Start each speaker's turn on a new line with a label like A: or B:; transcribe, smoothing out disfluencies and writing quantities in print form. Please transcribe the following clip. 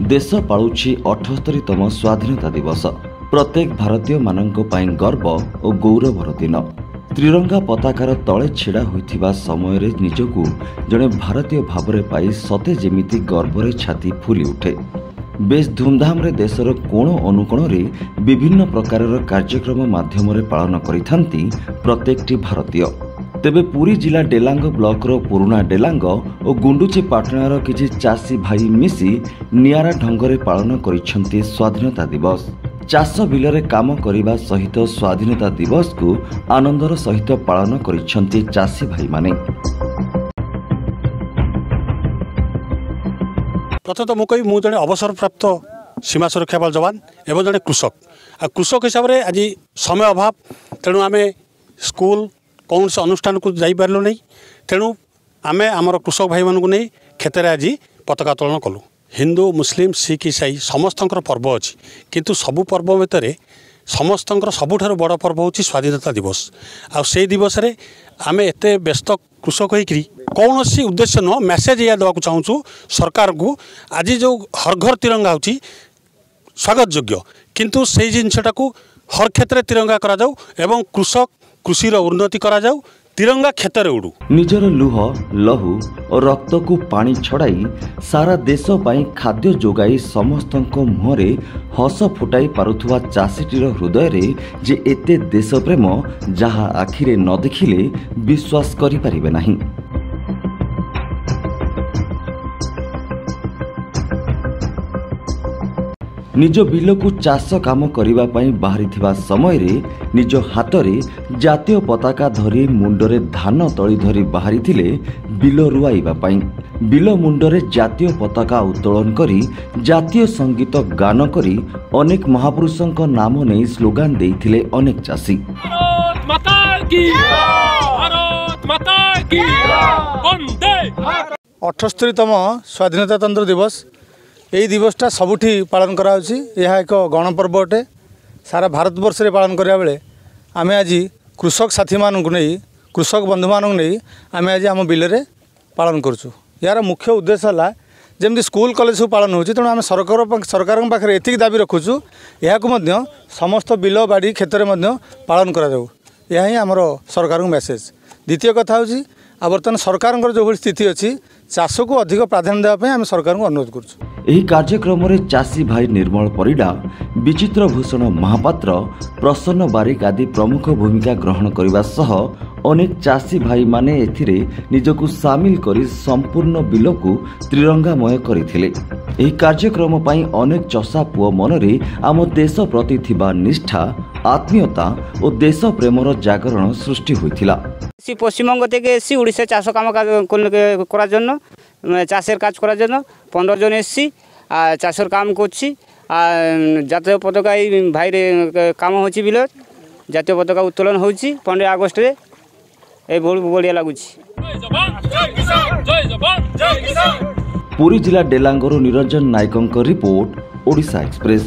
A: देश पालुछि 78तम स्वाधीनता दिवस। प्रत्येक भारतीय मानक पई गर्व और गौरवर दिन। त्रिरंगा पताकार तले छिड़ा होइथिबा समय रे निजकू जड़े भारतीय भावरे पाई सते जेमिति गर्वरे छाती फुली उठे। बेस धूमधाम रे देशर कोण अनुकोण रे विभिन्न प्रकारर कार्यक्रम माध्यम रे पालन करिथांती प्रत्येकटी भारतीय। तेबे पुरी जिला डेलांग ब्लॉकर पुराना डेलांग और गुंडुची पाटणार किछि चाषी भाई मिसी नियारा ढंगरे पालन करिसेंती स्वाधीनता दिवस। चाष बिलरे काम करिबा सहित स्वाधीनता दिवस को आनंदर सहित पालन करिसेंती चाषी भाई माने।
B: प्रथम तो मुझे मु जड़े अवसर प्राप्त सीमा सुरक्षा बल जवान एवं जड़े कृषक कृषक हिसाब से आज समय अभाव तेणु आम स्कूल कौन से अनुष्ठान को जापारू नहीं। तेणु आम आमर कृषक भाई मानू नहीं क्षेत्र में आज पताका उत्तोलन कलु। हिंदू मुस्लिम सिख ईसाई समस्त पर्व अच्छी किंतु सबु पर्व भितर समस्त सबुठार बड़ पर्व हूँ स्वाधीनता दिवस। आ दिवस रे आम एत व्यस्त कृषक होकरी कौन सी उद्देश्य न मेसेज या देवाक चाहूँ सरकार को आज जो हर घर तिरंगा हो स्वागत योग्य किंतु से जिनटा को हर क्षेत्र तिरंगा करा जाऊ एवं कृषक कृषि उन्नति करा जाऊ तिरंगा क्षेत्र उड़ू।
A: निजर लुह लहू और रक्त को पानी छड़ाई सारा देश पाई खाद्य जोगाई समस्तक मुहरे हस फुटाई पारुथुवा चाषीटीर हृदय रे जे एते देश प्रेम जहा आखिरे न देखिले विश्वास करि परिबे नाही। निज बिल को चाष काम करिबा पई बाहरी थिबा समय रे निज हाथ रे जातीय पताका धरी मुंडरे धान तली धरी बाहरी थिले बिल रुआइबा पई। बिल मुंडरे जातीय पताका उत्तोलन करी जातीय संगीत गान करी अनेक महापुरुषों नाम नहीं स्लोगान देइथिले अनेक चाषी।
C: भारत माता की, भारत माता की, वंदे।
D: 78तम स्वाधीनता तंत्र दिवस यही दिवसटा सबुठी पालन कराउछि। यह एक गणपर्व अटे सारा भारतवर्ष रे पालन करिया बेले आमे आज कृषक साथी मानक नहीं कृषक बंधु मानक नहीं आमे आज आम बिल रे पालन करछु। यार मुख्य उद्देश्य है जमी स्कूल कॉलेज सब पालन होछि तेणु आम सरकार पाखे एति दाबी रखुछु यह समस्त बिल बाड़ी क्षेत्र में पालन करा जाऊ। यह ही आमर सरकार मेसेज। द्वितीय कथा हूँ आ बर्तमान सरकार जो स्थिति अच्छी चाष को अधिक प्राधान्य देवाई आम सरकार को अनुरोध करुँ।
A: ଏହି କାର୍ଯ୍ୟକ୍ରମରେ ଚାଷୀ ଭାଇ ନିର୍ମଳ ପରିଡ଼ା, ବିଚିତ୍ର ଭୂଷଣ ମହାପାତ୍ର, ପ୍ରସନ୍ନ ବାରିକ ଆଦି ପ୍ରମୁଖ ଭୂମିକା ଗ୍ରହଣ କରିବା ସହ ଅନେକ ଚାଷୀ ଭାଇମାନେ ଏଥିରେ ନିଜକୁ ସାମିଲ କରି ସମ୍ପୂର୍ଣ୍ଣ ବିଲକୁ ତ୍ରିରଙ୍ଗାମୟ କରିଥିଲେ। ଏହି କାର୍ଯ୍ୟକ୍ରମ ପାଇଁ ଅନେକ ଚଷା ପୁଅ ମନରେ ଆମ ଦେଶ ପ୍ରତି ଥିବା ନିଷ୍ଠା, ଆତ୍ମୀୟତା ଓ ଦେଶ ପ୍ରେମର ଜାଗରଣ ସୃଷ୍ଟି ହୋଇଥିଲା।
E: পশ্চিমবঙ্গ থেকে এসছি উড়িষ্যা চাষ কাম করার জন্য চাষের কাজ করার জন্য 15 জন এসছি আর চাষের কাম করছি। আর জাতীয় পতাকায় ভাইরে কাম হচ্ছে বিল জাতীয় পতাকা উত্তোলন হচ্ছে 15 আগস্টে এই বড়িয়া লাগুছি।
A: पुरी जिला डेलांगरू निरंजन नायकों रिपोर्ट ओडिशा एक्सप्रेस।